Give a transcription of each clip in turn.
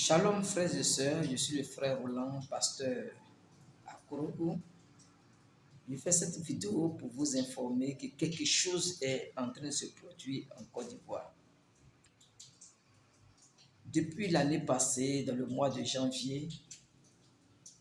Shalom frères et sœurs, je suis le frère Roland, pasteur à Korogo. Je fais cette vidéo pour vous informer que quelque chose est en train de se produire en Côte d'Ivoire. Depuis l'année passée, dans le mois de janvier,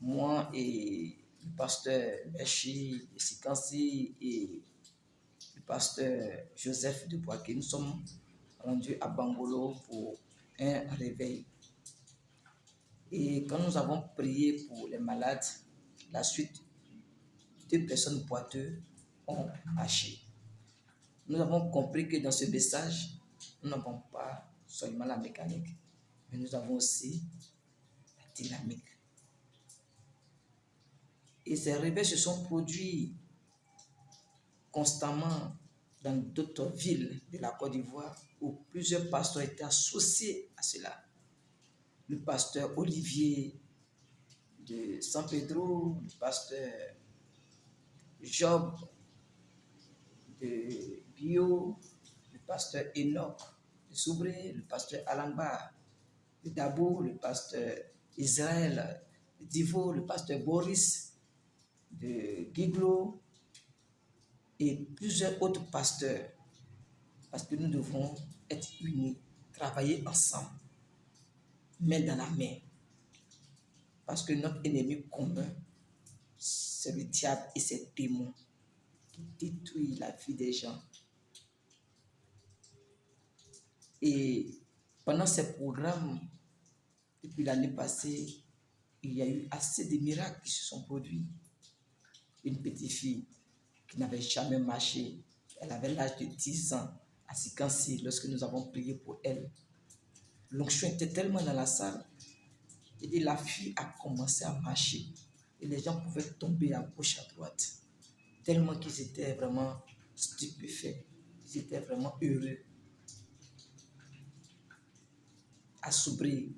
moi et le pasteur Meshi Sikansi et le pasteur Joseph de Boaké, nous sommes rendus à Bangolo pour un réveil. Et quand nous avons prié pour les malades, la suite, 2 personnes boiteuses ont marché. Nous avons compris que dans ce message, nous n'avons pas seulement la mécanique, mais nous avons aussi la dynamique. Et ces réveils se sont produits constamment dans d'autres villes de la Côte d'Ivoire où plusieurs pasteurs étaient associés à cela. Le pasteur Olivier de San Pedro, le pasteur Job de Bio, le pasteur Enoch de Soubré, le pasteur Alamba de Dabo, le pasteur Israël de Divo, le pasteur Boris de Giglo et plusieurs autres pasteurs, parce que nous devons être unis, travailler ensemble, main dans la main, parce que notre ennemi commun, c'est le diable et ses démons qui détruisent la vie des gens. Et pendant ces programmes, depuis l'année passée, il y a eu assez de miracles qui se sont produits. Une petite fille qui n'avait jamais marché, elle avait l'âge de 10 ans, à Sikansi, lorsque nous avons prié pour elle. L'onction était tellement dans la salle, et la fille a commencé à marcher. Et les gens pouvaient tomber à gauche, à droite, tellement qu'ils étaient vraiment stupéfaits, ils étaient vraiment heureux. À Soubré,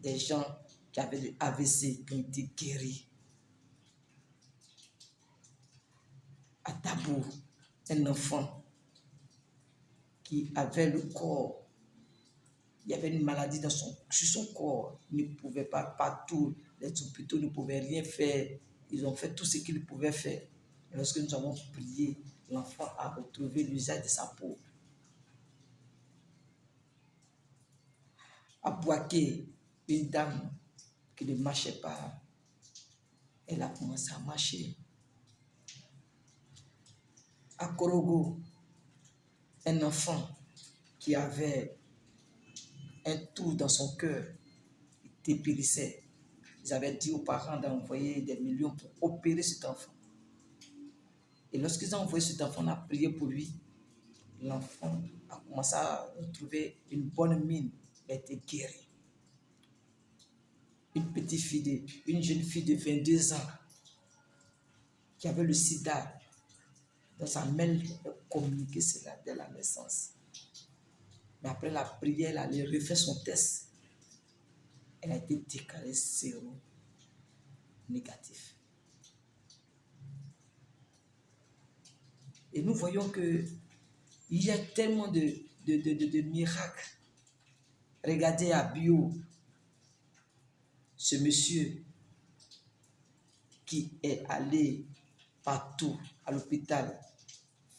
des gens qui avaient des AVC qui ont été guéris. À Dabo, un enfant qui avait le corps, il y avait une maladie sur son corps, il ne pouvait pas partout, les hôpitaux ne pouvaient rien faire, ils ont fait tout ce qu'ils pouvaient faire. Et lorsque nous avons prié, l'enfant a retrouvé l'usage de sa peau. À Boaké, une dame qui ne marchait pas, elle a commencé à marcher. À Korogo, un enfant qui avait un trou dans son cœur, il dépérissait. Ils avaient dit aux parents d'envoyer des millions pour opérer cet enfant. Et lorsqu'ils ont envoyé cet enfant, on a prié pour lui. L'enfant a commencé à retrouver une bonne mine. Il a été guéri. Une jeune fille de 22 ans qui avait le sida, dans sa mère communiqué cela dès la naissance. Mais après la prière, elle a refait son test. Elle a été déclarée séro-négatif. Et nous voyons qu'il y a tellement de miracles. Regardez à Bio, ce monsieur qui est allé partout à l'hôpital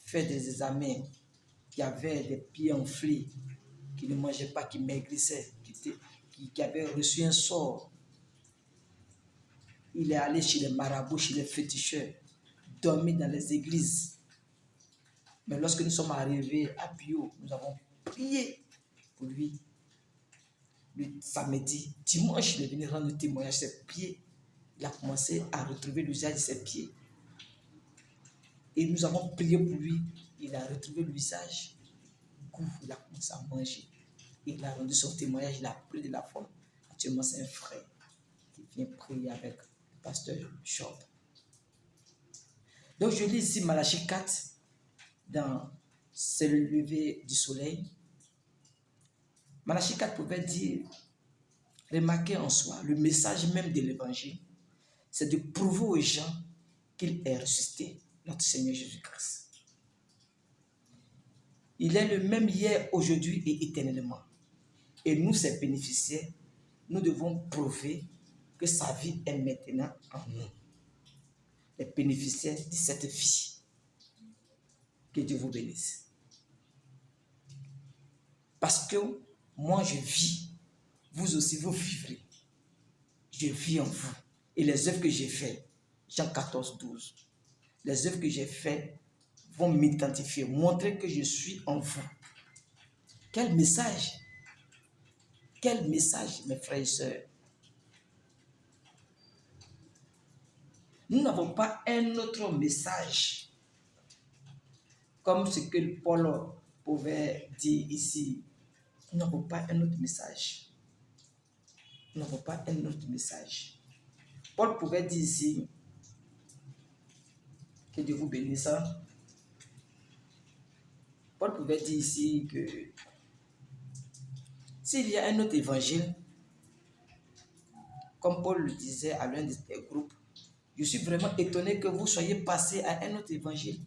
faire des examens, qui avait des pieds enflés, qui ne mangeait pas, qui maigrissait, qui avait reçu un sort. Il est allé chez les marabouts, chez les féticheurs, dormir dans les églises. Mais lorsque nous sommes arrivés à Bio, nous avons prié pour lui. Le samedi, dimanche, il est venu rendre témoignage de ses pieds. Il a commencé à retrouver l'usage de ses pieds. Et nous avons prié pour lui. Il a retrouvé l'usage. Il a commencé à manger. Il a rendu son témoignage. Il a pris de la forme. Actuellement, c'est un frère qui vient prier avec le pasteur Job. Donc, je lis ici Malachie 4 dans C'est le lever du soleil. Malachie 4 pouvait dire, remarquez en soi, le message même de l'évangile, c'est de prouver aux gens qu'il est ressuscité, notre Seigneur Jésus-Christ. Il est le même hier, aujourd'hui et éternellement. Et nous, ses bénéficiaires, nous devons prouver que sa vie est maintenant en nous. Les bénéficiaires de cette vie. Que Dieu vous bénisse. Parce que moi je vis, vous aussi vous vivrez. Je vis en vous. Et les œuvres que j'ai faites, Jean 14, 12, les œuvres que j'ai faites vont m'identifier, montrer que je suis en vous. Quel message! Quel message, mes frères et sœurs! Nous n'avons pas un autre message comme ce que Paul pouvait dire ici. Nous n'avons pas un autre message. Nous n'avons pas un autre message. Paul pouvait dire ici, que Dieu vous bénisse. Paul pouvait dire ici que s'il y a un autre évangile, comme Paul le disait à l'un des groupes, je suis vraiment étonné que vous soyez passé à un autre évangile.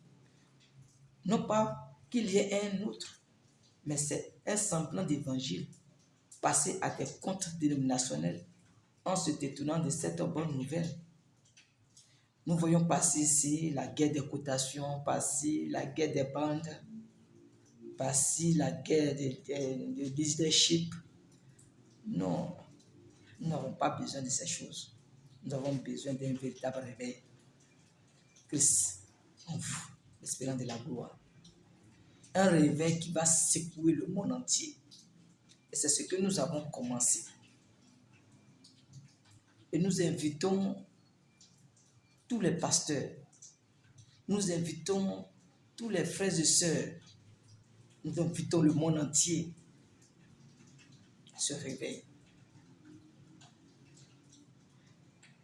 Non pas qu'il y ait un autre, mais c'est un semblant d'évangile passé à des comptes dénominationnels en se détournant de cette bonne nouvelle. Nous voyons passer ici la guerre des cotations, passer la guerre des bandes, passer la guerre de leadership. Non, nous n'avons pas besoin de ces choses. Nous avons besoin d'un véritable réveil. Christ en vous, l'espérance de la gloire. Un réveil qui va secouer le monde entier. Et c'est ce que nous avons commencé. Et nous invitons tous les pasteurs, nous invitons tous les frères et sœurs, nous invitons le monde entier à se réveiller.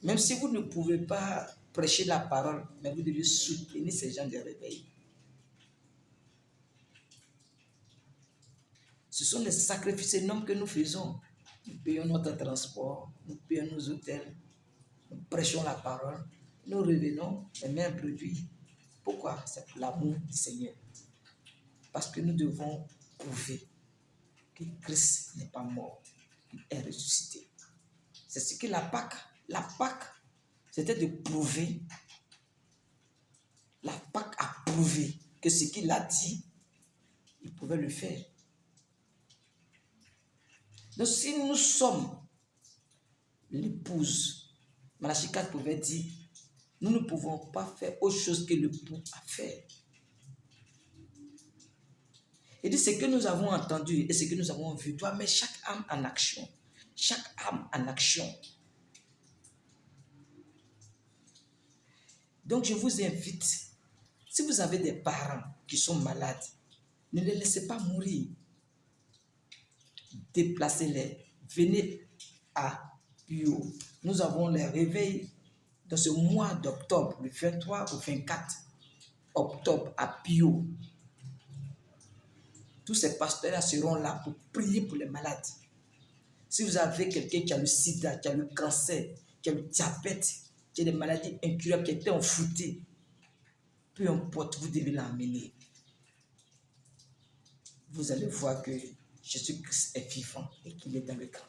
Même si vous ne pouvez pas prêcher la parole, mais vous devez soutenir ces gens de réveil. Ce sont les sacrifices énormes que nous faisons. Nous payons notre transport, nous payons nos hôtels, nous prêchons la parole, nous revenons les mêmes produits. Pourquoi? C'est pour l'amour du Seigneur. Parce que nous devons prouver que Christ n'est pas mort, il est ressuscité. C'est ce que la Pâque, c'était de prouver. La Pâque a prouvé que ce qu'il a dit, il pouvait le faire. Donc si nous sommes l'épouse, Malachie 4 pouvait dire, nous ne pouvons pas faire autre chose que l'époux a fait. Il dit, ce que nous avons entendu et ce que nous avons vu doit mettre chaque âme en action. Chaque âme en action. Donc je vous invite, si vous avez des parents qui sont malades, ne les laissez pas mourir. Déplacez-les. Venez à Pio. Nous avons les réveils dans ce mois d'octobre, le 23 au 24 octobre à Pio. Tous ces pasteurs-là seront là pour prier pour les malades. Si vous avez quelqu'un qui a le sida, qui a le cancer, qui a le diabète, qui a des maladies incurables, qui a été enfoutées, peu importe, vous devez l'emmener. Vous allez voir que Jésus-Christ est vivant et qu'il est dans le camp.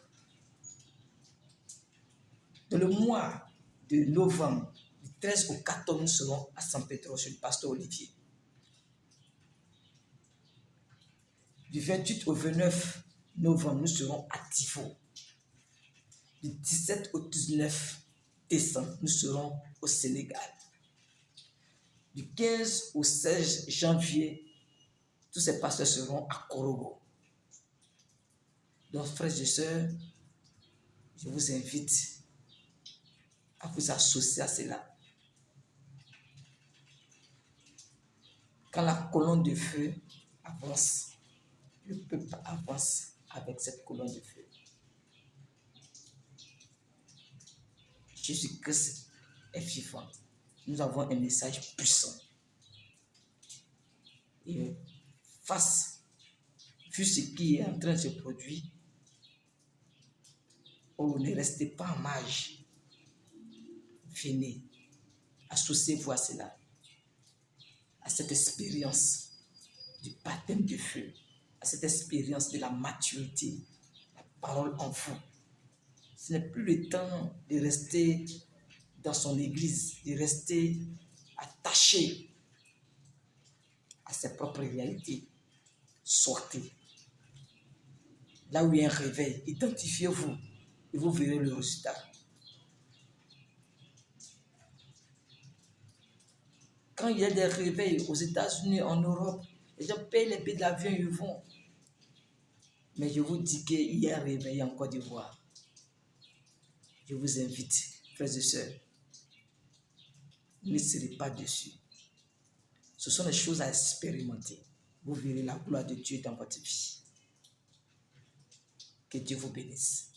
Dans le mois de novembre, du 13 au 14, nous serons à San Pedro chez le pasteur Olivier. Du 28 au 29 novembre, nous serons à Tifo. Du 17 au 19 décembre, nous serons au Sénégal. Du 15 au 16 janvier, tous ces pasteurs seront à Korogo. Donc, frères et sœurs, je vous invite à vous associer à cela. Quand la colonne de feu avance, le peuple avance avec cette colonne de feu. Jésus-Christ est vivant. Nous avons un message puissant. Et vu ce qui est en train de se produire, ne restez pas en marge. Venez, associez-vous à cela, à cette expérience du baptême de feu, à cette expérience de la maturité, la parole en vous. Ce n'est plus le temps de rester dans son église, de rester attaché à ses propres réalités. Sortez. Là où il y a un réveil, identifiez-vous et vous verrez le résultat. Quand il y a des réveils aux États-Unis, en Europe, les gens payent les billets d'avion, ils vont. Mais je vous dis qu'il y a un réveil en Côte d'Ivoire. Je vous invite, frères et sœurs, ne serez pas déçus. Ce sont des choses à expérimenter. Vous verrez la gloire de Dieu dans votre vie. Que Dieu vous bénisse.